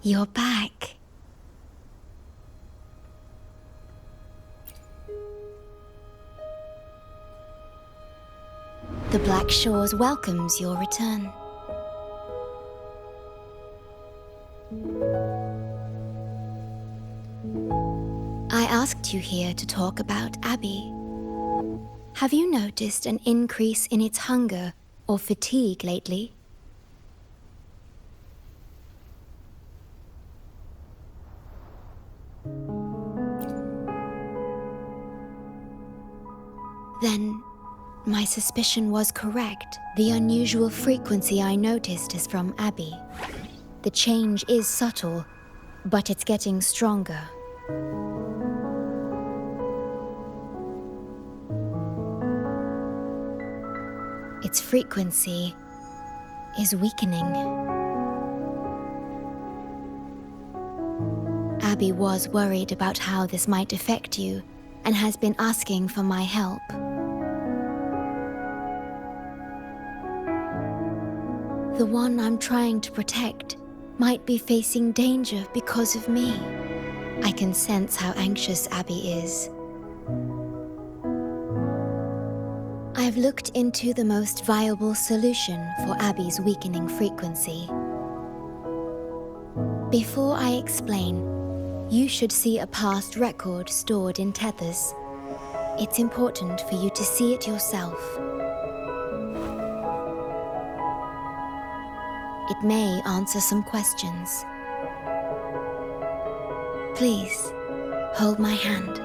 You're back. The Black Shores welcomes your return. I asked you here to talk about Abby. Have you noticed an increase in its hunger or fatigue lately? Then, my suspicion was correct. The unusual frequency I noticed is from Abby. The change is subtle, but it's getting stronger. Its frequency is weakening. Abby was worried about how this might affect you and has been asking for my help. The one I'm trying to protect might be facing danger because of me. I can sense how anxious Abby is. I've looked into the most viable solution for Abby's weakening frequency. Before I explain, you should see a past record stored in tethers. It's important for you to see it yourself. It may answer some questions. Please, hold my hand.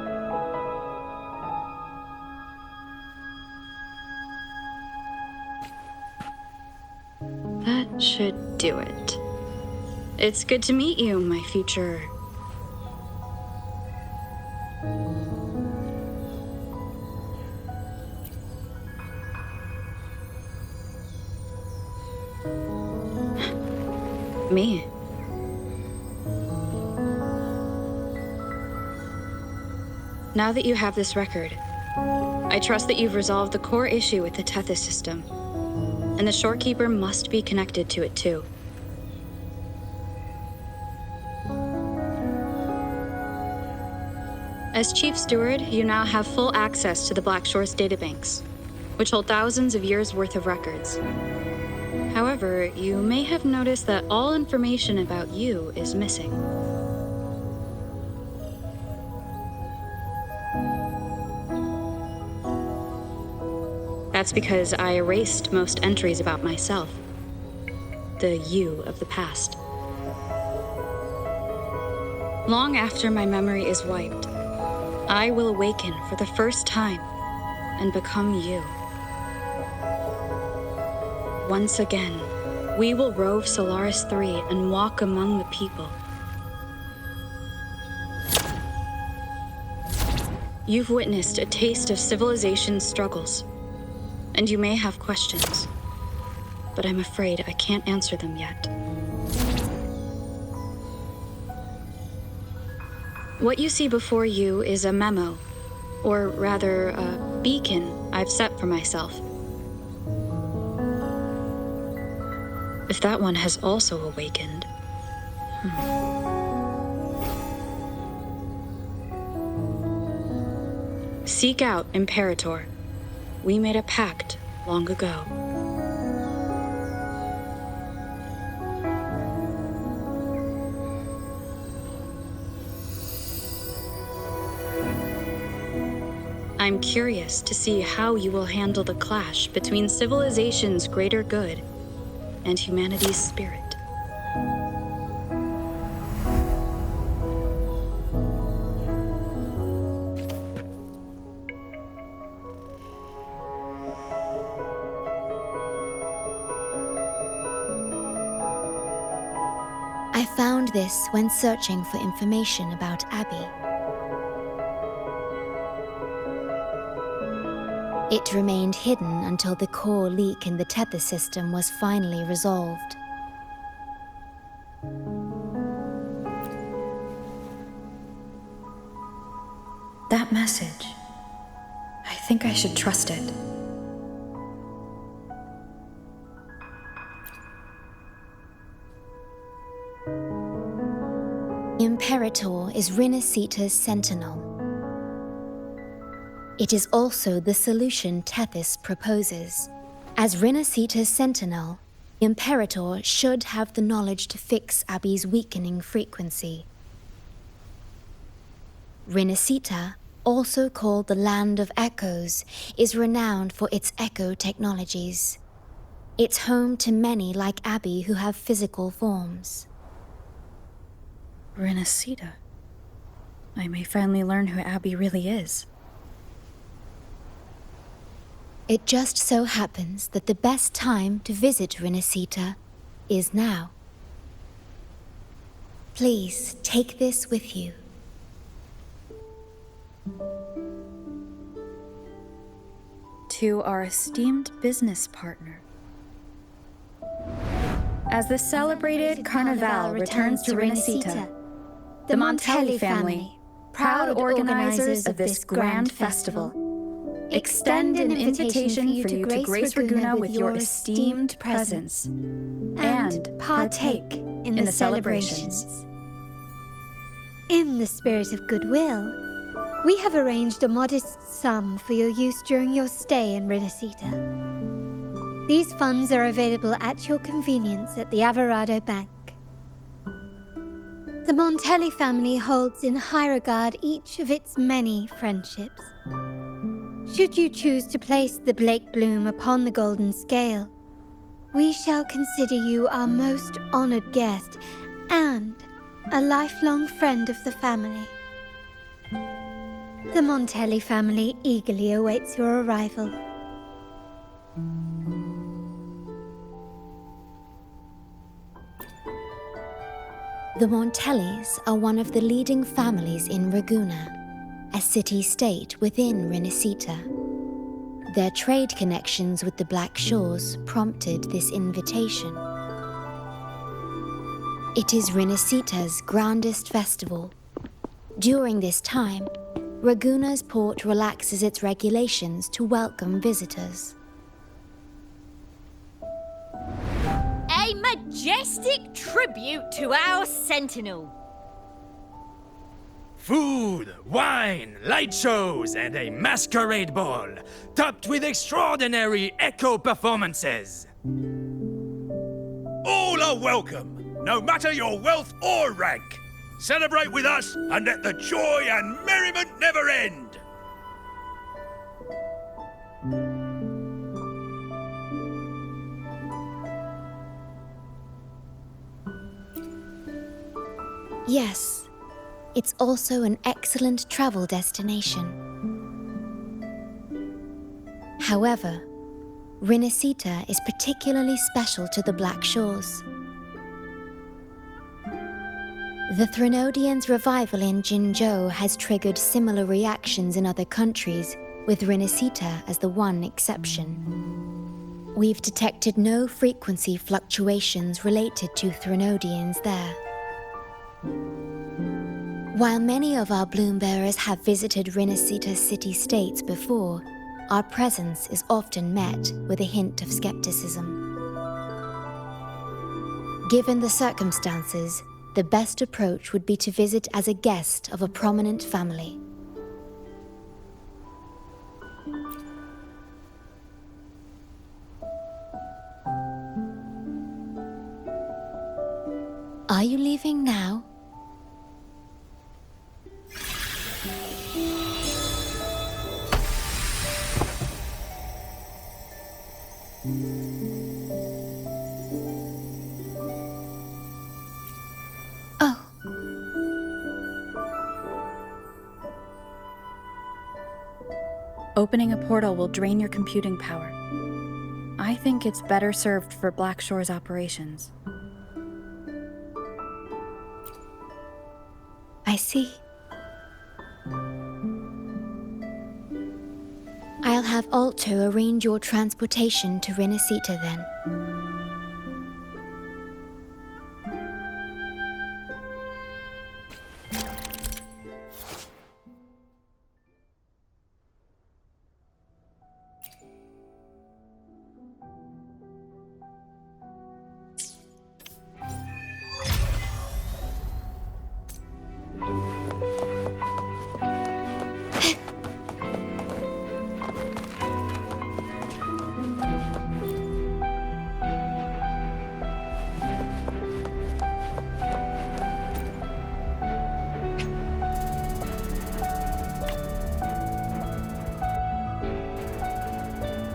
That should do it. It's good to meet you, my future... me. Now that you have this record, I trust that you've resolved the core issue with the Tethys system, and the Shorekeeper must be connected to it too. As Chief Steward, you now have full access to the Black Shores databanks, which hold thousands of years' worth of records. However, you may have noticed that all information about you is missing. That's because I erased most entries about myself, the you of the past. Long after my memory is wiped, I will awaken for the first time and become you. Once again, we will rove Solaris 3 and walk among the people. You've witnessed a taste of civilization's struggles, and you may have questions, but I'm afraid I can't answer them yet. What you see before you is a memo, or rather, a beacon I've set for myself. If that one has also awakened. Seek out Imperator. We made a pact long ago. I'm curious to see how you will handle the clash between civilization's greater good and humanity's spirit. I found this when searching for information about Abby. It remained hidden until the core leak in the tether system was finally resolved. That message. I think I should trust it. Imperator is Rinascita's sentinel. It is also the solution Tethys proposes. As Rinascita's sentinel, Imperator should have the knowledge to fix Abby's weakening frequency. Rinascita, also called the Land of Echoes, is renowned for its echo technologies. It's home to many like Abby who have physical forms. Rinascita. I may finally learn who Abby really is. It just so happens that the best time to visit Rinascita is now. Please take this with you. To our esteemed business partner. As the celebrated Carnival returns to Rinascita, the Montelli family, proud organizers of this grand festival, extend an invitation for you to grace Ragusa with your esteemed presence and partake in the celebrations. In the spirit of goodwill, we have arranged a modest sum for your use during your stay in Rinascita. These funds are available at your convenience at the Averado Bank. The Montelli family holds in high regard each of its many friendships. Should you choose to place the Blake Bloom upon the golden scale, we shall consider you our most honored guest and a lifelong friend of the family. The Montelli family eagerly awaits your arrival. The Montellis are one of the leading families in Ragusa, a city-state within Rinascita. Their trade connections with the Black Shores prompted this invitation. It is Rinascita's grandest festival. During this time, Ragusa's port relaxes its regulations to welcome visitors. A majestic tribute to our sentinel. Food, wine, light shows, and a masquerade ball, topped with extraordinary echo performances. All are welcome, no matter your wealth or rank. Celebrate with us and let the joy and merriment never end. Yes, it's also an excellent travel destination. However, Rinascita is particularly special to the Black Shores. The Threnodians' revival in Jinzhou has triggered similar reactions in other countries, with Rinascita as the one exception. We've detected no frequency fluctuations related to Threnodians there. While many of our bloom-bearers have visited Rinascita city-states before, our presence is often met with a hint of skepticism. Given the circumstances, the best approach would be to visit as a guest of a prominent family. Are you leaving now? Oh. Opening a portal will drain your computing power. I think it's better served for Black Shore's operations. I see. I'll have Alto arrange your transportation to Rinascita then.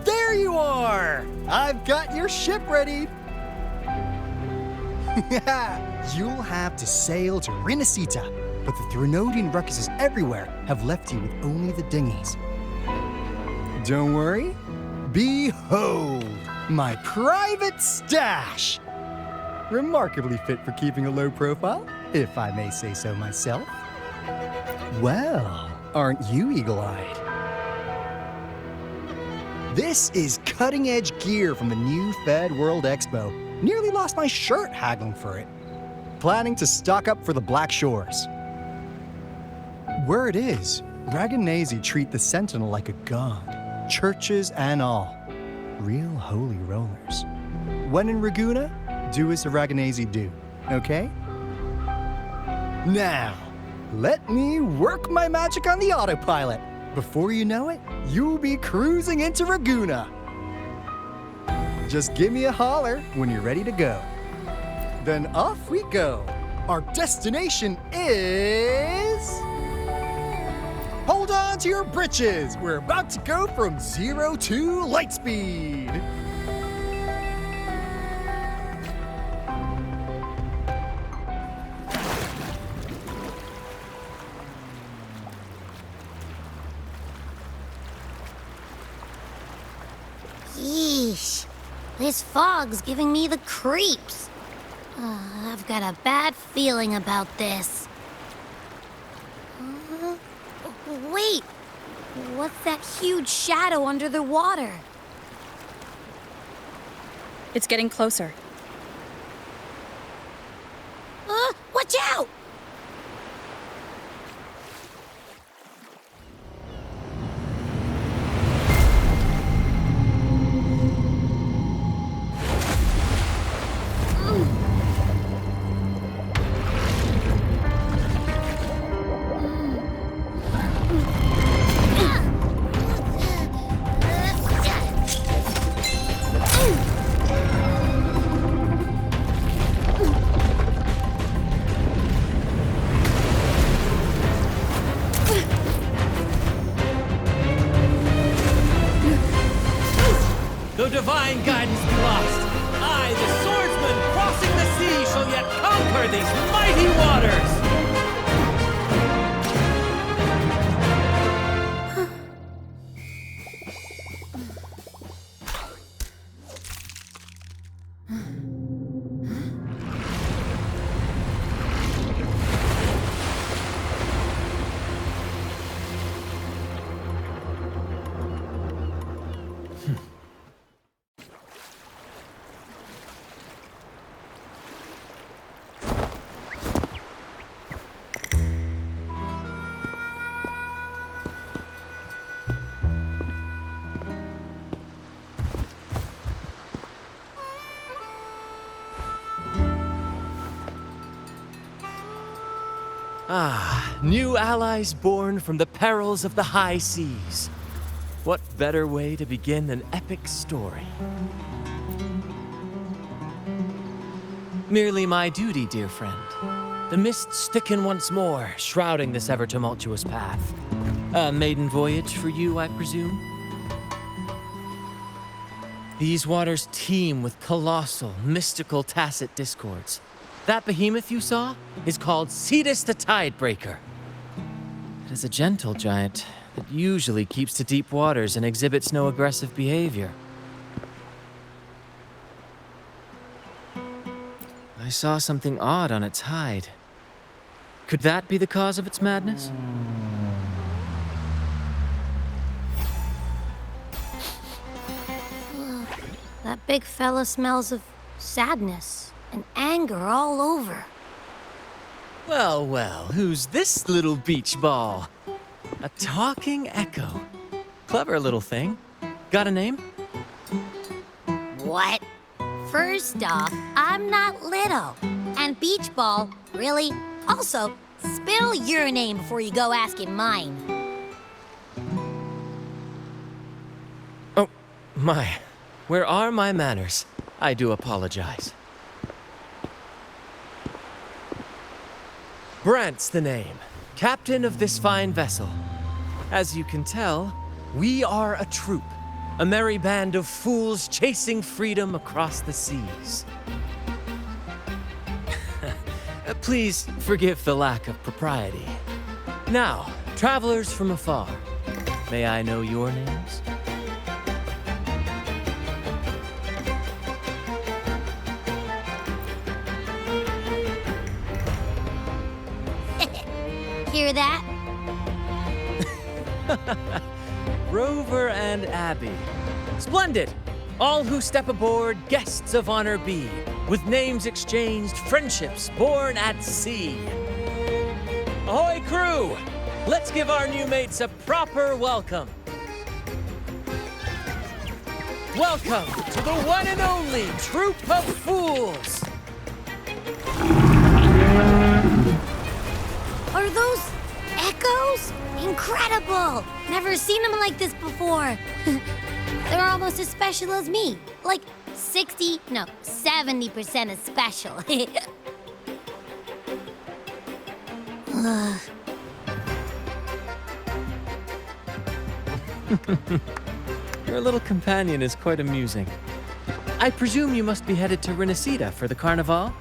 There you are! I've got your ship ready. You'll have to sail to Rinascita, but the Threnodian ruckuses everywhere have left you with only the dinghies. Don't worry. Behold, my private stash! Remarkably fit for keeping a low profile, if I may say so myself. Well, aren't you eagle-eyed? This is cutting-edge gear from the new Fed World Expo. Nearly lost my shirt haggling for it. Planning to stock up for the Black Shores. Word is, Raganese treat the Sentinel like a god, churches and all. Real holy rollers. When in Raguna, do as the Raganese do, okay? Now, let me work my magic on the autopilot. Before you know it, you'll be cruising into Raguna. Just give me a holler when you're ready to go. Then off we go. Our destination is... Hold on to your britches. We're about to go from 0 to light speed. Yeesh. This fog's giving me the creeps. I've got a bad feeling about this. Wait! What's that huge shadow under the water? It's getting closer. Watch out! Though divine guidance be lost, I, the swordsman crossing the sea, shall yet conquer these mighty waters! Ah, new allies born from the perils of the high seas. What better way to begin an epic story? Merely my duty, dear friend. The mists thicken once more, shrouding this ever-tumultuous path. A maiden voyage for you, I presume? These waters teem with colossal, mystical, tacit discords. That behemoth you saw is called Cetus the Tidebreaker. It is a gentle giant that usually keeps to deep waters and exhibits no aggressive behavior. I saw something odd on its hide. Could that be the cause of its madness? That big fella smells of sadness and anger all over. Well, well, who's this little beach ball? A talking echo. Clever little thing. Got a name? What? First off, I'm not little. And Beach Ball, really? Also, spill your name before you go asking mine. Oh, my. Where are my manners? I do apologize. Brant's the name. Captain of this fine vessel. As you can tell, we are a troop. A merry band of fools chasing freedom across the seas. Please forgive the lack of propriety. Now, travelers from afar, may I know your names? Hear that? Rover and Abby. Splendid! All who step aboard, guests of honor be. With names exchanged, friendships born at sea. Ahoy, crew! Let's give our new mates a proper welcome. Welcome to the one and only Troop of Fools! Are those echoes? Incredible! Never seen them like this before. They're almost as special as me. Like 70% as special. Your little companion is quite amusing. I presume you must be headed to Rinascita for the carnival?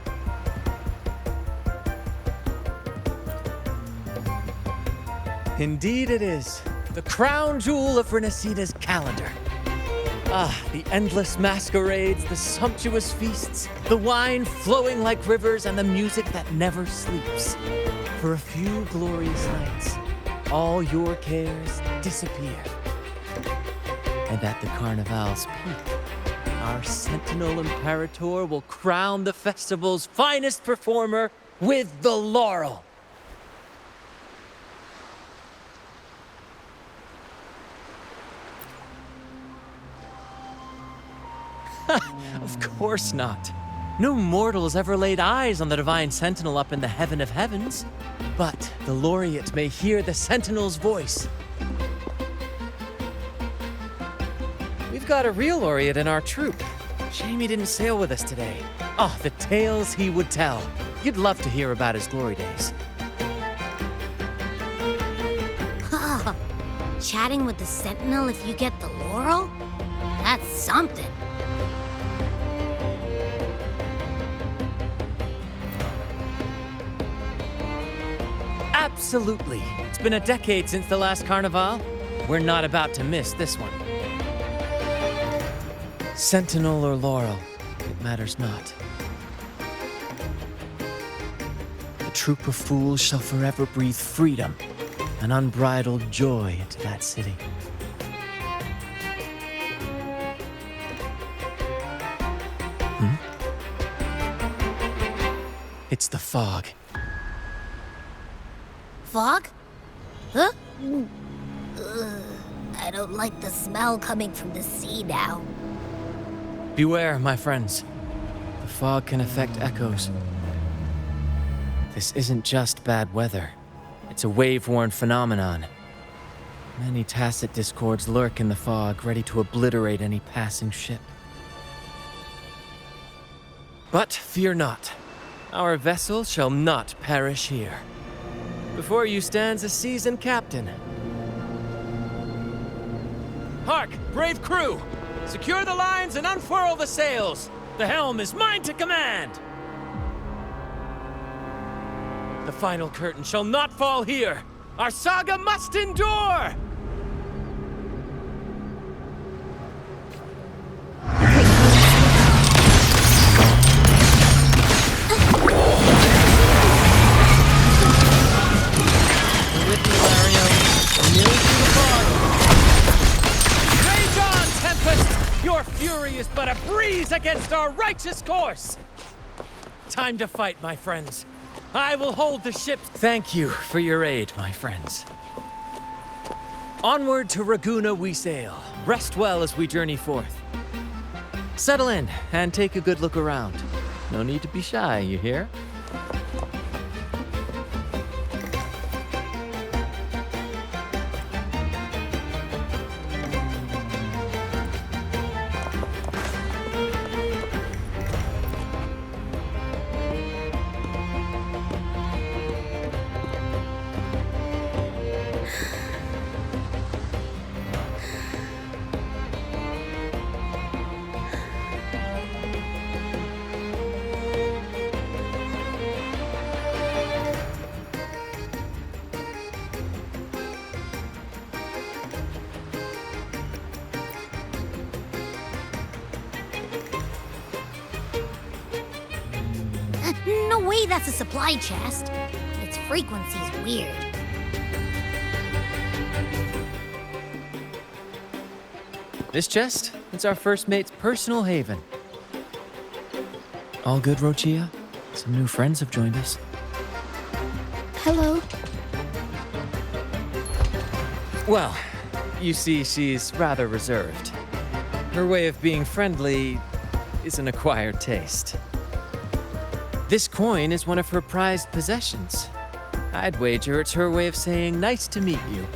Indeed it is. The crown jewel of Rinascita's calendar. Ah, the endless masquerades, the sumptuous feasts, the wine flowing like rivers, and the music that never sleeps. For a few glorious nights, all your cares disappear. And at the Carnival's peak, our Sentinel Imperator will crown the festival's finest performer with the laurel. Of course not. No mortal has ever laid eyes on the Divine Sentinel up in the heaven of heavens. But the laureate may hear the Sentinel's voice. We've got a real laureate in our troop. Shame he didn't sail with us today. Oh, the tales he would tell. You'd love to hear about his glory days. Chatting with the Sentinel if you get the laurel? That's something. Absolutely. It's been a decade since the last carnival. We're not about to miss this one. Sentinel or laurel, it matters not. The troop of fools shall forever breathe freedom and unbridled joy into that city. It's the fog. Fog? Huh? I don't like the smell coming from the sea now. Beware, my friends. The fog can affect echoes. This isn't just bad weather. It's a wave-worn phenomenon. Many tacit discords lurk in the fog, ready to obliterate any passing ship. But fear not. Our vessel shall not perish here. Before you stands a seasoned captain. Hark, brave crew! Secure the lines and unfurl the sails! The helm is mine to command! The final curtain shall not fall here! Our saga must endure! Your fury victory is but a breeze against our righteous course! Time to fight, my friends. I will hold the ship. Thank you for your aid, my friends. Onward to Raguna we sail. Rest well as we journey forth. Settle in and take a good look around. No need to be shy, you hear? No way that's a supply chest. Its frequency's weird. This chest, it's our first mate's personal haven. All good, Rochia? Some new friends have joined us. Hello. Well, you see, she's rather reserved. Her way of being friendly is an acquired taste. This coin is one of her prized possessions. I'd wager it's her way of saying nice to meet you.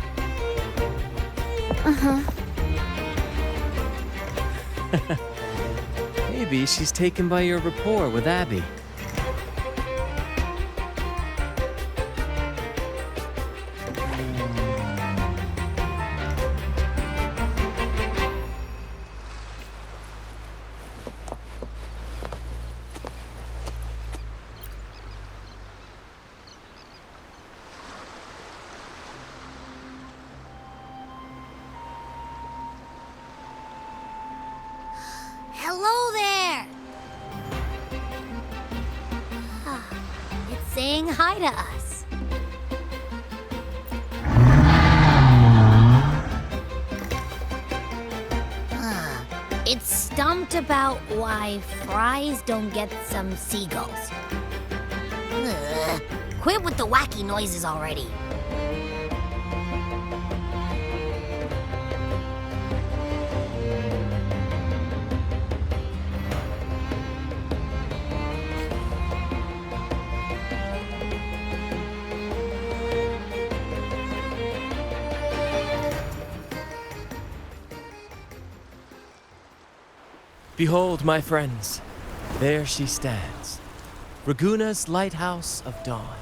Maybe she's taken by your rapport with Abby. Hello there! It's saying hi to us. It's stumped about why fries don't get some seagulls. Quit with the wacky noises already. Behold, my friends, there she stands, Raguna's lighthouse of dawn.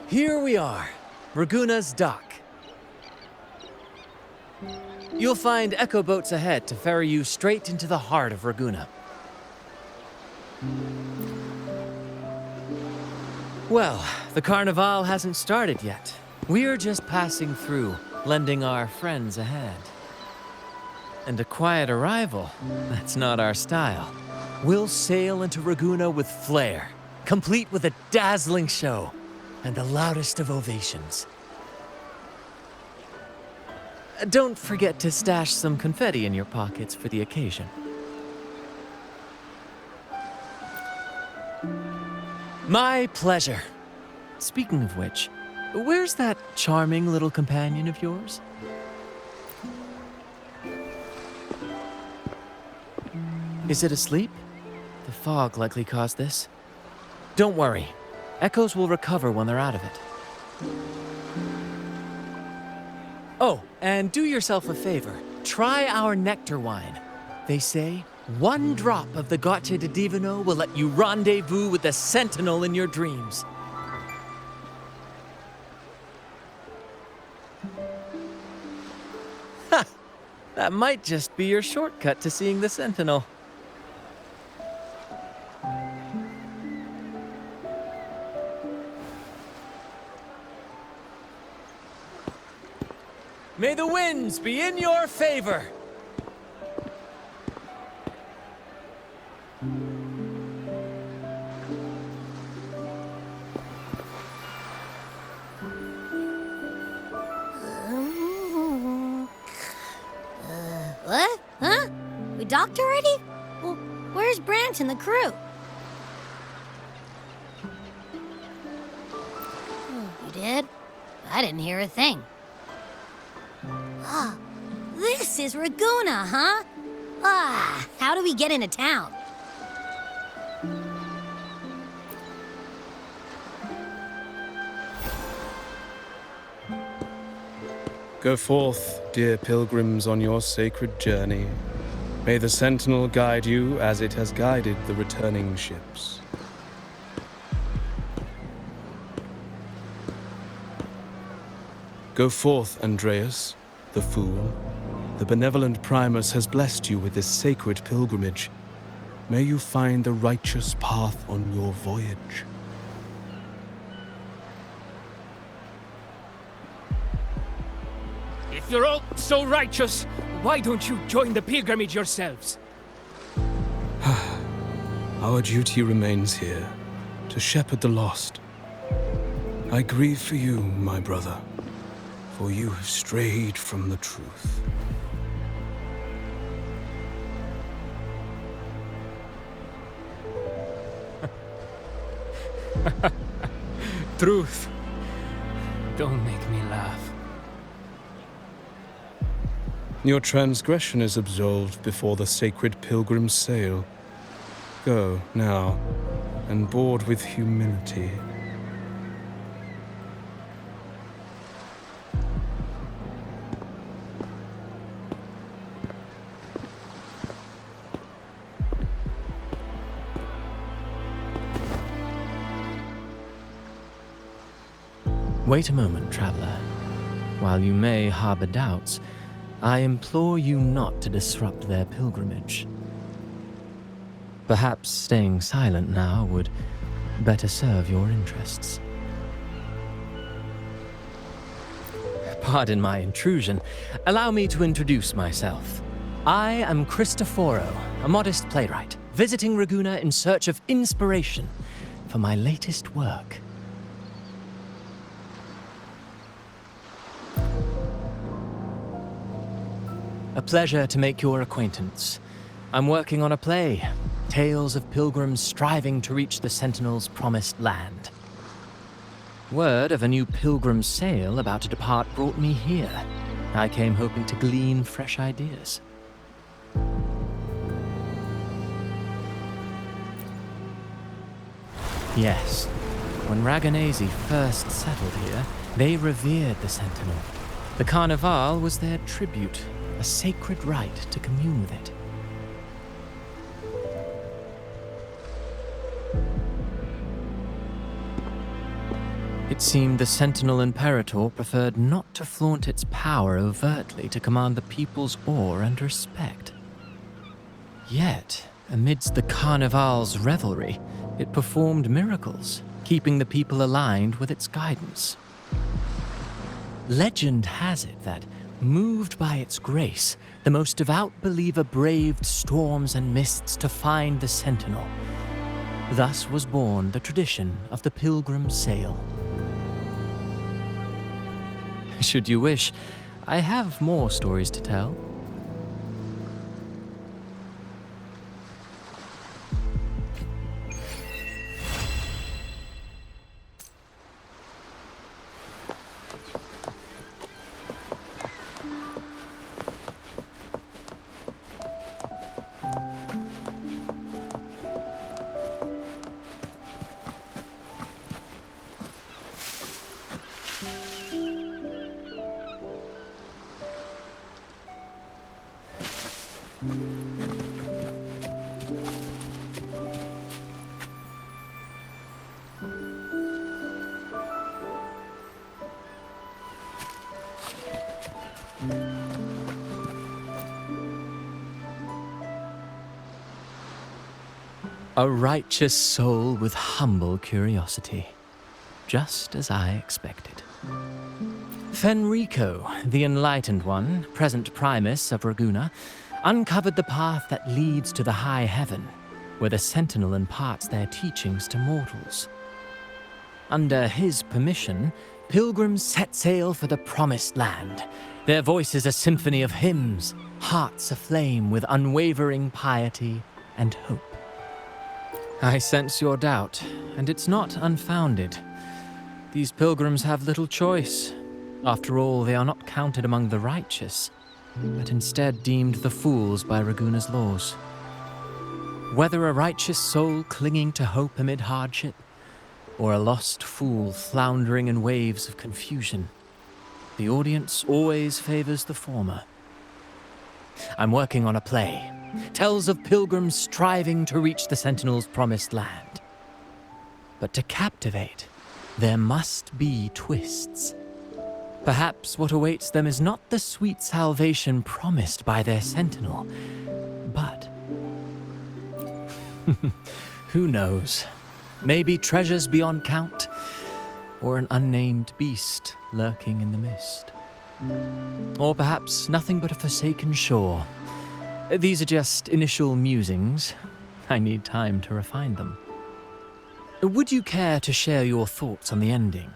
Here we are, Raguna's dock. You'll find echo boats ahead to ferry you straight into the heart of Raguna. Well, the Carnival hasn't started yet. We're just passing through, lending our friends a hand. And a quiet arrival, that's not our style. We'll sail into Raguna with flair, complete with a dazzling show and the loudest of ovations. Don't forget to stash some confetti in your pockets for the occasion. My pleasure. Speaking of which, where's that charming little companion of yours? Is it asleep? The fog likely caused this. Don't worry. Echoes will recover when they're out of it. Oh, and do yourself a favor. Try our nectar wine. They say one drop of the Gocce di Divino will let you rendezvous with the Sentinel in your dreams. Ha! That might just be your shortcut to seeing the Sentinel. May the winds be in your favor! docked already? Well, where's Brant and the crew? You did? I didn't hear a thing. Ah, this is Raguna, huh? Ah, how do we get into town? Go forth, dear pilgrims, on your sacred journey. May the Sentinel guide you as it has guided the returning ships. Go forth, Andreas, the fool. The benevolent Primus has blessed you with this sacred pilgrimage. May you find the righteous path on your voyage. If you're all so righteous, why don't you join the pilgrimage yourselves? Our duty remains here, to shepherd the lost. I grieve for you, my brother, for you have strayed from the truth. Truth. Don't make me laugh. Your transgression is absolved before the sacred pilgrims sail. Go, now, and board with humility. Wait a moment, traveler. While you may harbor doubts, I implore you not to disrupt their pilgrimage. Perhaps staying silent now would better serve your interests. Pardon my intrusion. Allow me to introduce myself. I am Cristoforo, a modest playwright, visiting Raguna in search of inspiration for my latest work. A pleasure to make your acquaintance. I'm working on a play, tales of pilgrims striving to reach the Sentinel's promised land. Word of a new pilgrim sail about to depart brought me here. I came hoping to glean fresh ideas. Yes, when Raganesi first settled here, they revered the Sentinel. The Carnival was their tribute, a sacred right to commune with it. It seemed the Sentinel Imperator preferred not to flaunt its power overtly to command the people's awe and respect. Yet, amidst the Carnival's revelry, it performed miracles, keeping the people aligned with its guidance. Legend has it that, moved by its grace, the most devout believer braved storms and mists to find the Sentinel. Thus was born the tradition of the pilgrim sail. Should you wish, I have more stories to tell. A righteous soul with humble curiosity, just as I expected. Fenrico, the Enlightened One, present Primus of Raguna, uncovered the path that leads to the high heaven, where the Sentinel imparts their teachings to mortals. Under his permission, pilgrims set sail for the promised land. Their voices a symphony of hymns, hearts aflame with unwavering piety and hope. I sense your doubt, and it's not unfounded. These pilgrims have little choice. After all, they are not counted among the righteous, but instead deemed the fools by Raguna's laws. Whether a righteous soul clinging to hope amid hardship, or a lost fool floundering in waves of confusion, the audience always favors the former. I'm working on a play. Tells of pilgrims striving to reach the Sentinel's promised land. But to captivate, there must be twists. Perhaps what awaits them is not the sweet salvation promised by their Sentinel, but... who knows? Maybe treasures beyond count, or an unnamed beast lurking in the mist. Or perhaps nothing but a forsaken shore. These are just initial musings. I need time to refine them. Would you care to share your thoughts on the ending?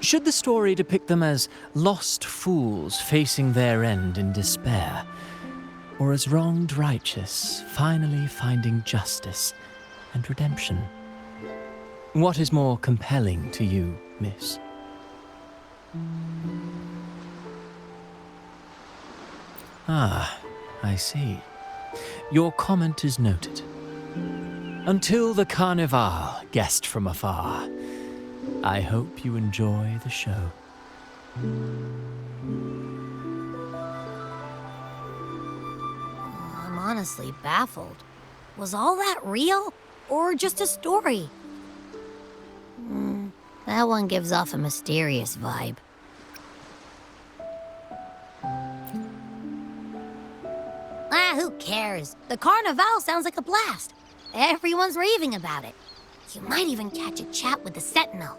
Should the story depict them as lost fools facing their end in despair, or as wronged righteous finally finding justice and redemption? What is more compelling to you, miss? Ah, I see. Your comment is noted. Until the Carnival, guest from afar, I hope you enjoy the show. I'm honestly baffled. Was all that real, or just a story? That one gives off a mysterious vibe. Who cares? The Carnival sounds like a blast. Everyone's raving about it. You might even catch a chat with the Sentinel.